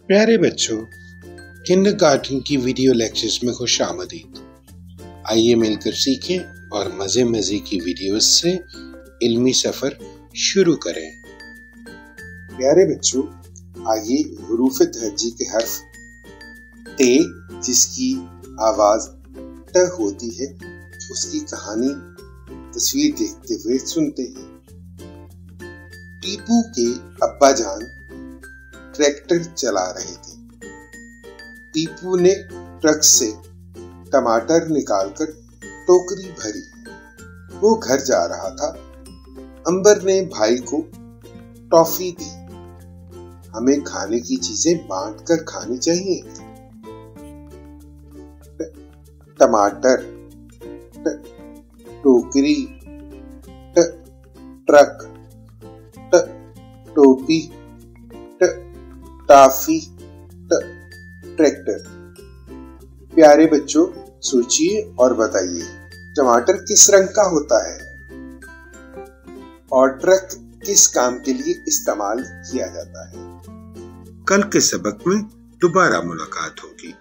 प्यारे बच्चों, किंडरगार्टन की वीडियो लेक्चर्स में खुश आमदीद। आइए मिलकर सीखें और मजे मजे की वीडियोस से इल्मी सफर शुरू करें। प्यारे बच्चों, आइए हुरूफ तहज्जी के हर्फ ते जिसकी आवाज ट होती है उसकी कहानी तस्वीर देखते हुए सुनते हैं। टीपू के अब्बा जान ट्रैक्टर चला रहे थे। टीपू ने ट्रक से टमाटर निकालकर टोकरी भरी। वो घर जा रहा था। अंबर ने भाई को टॉफी दी। हमें खाने की चीजें बांट कर खानी चाहिए। टमाटर, टोकरी, ट्रक, टोपी, टॉफी, ट्रैक्टर। प्यारे बच्चों, सोचिए और बताइए, टमाटर किस रंग का होता है और ट्रक किस काम के लिए इस्तेमाल किया जाता है? कल के सबक में दोबारा मुलाकात होगी।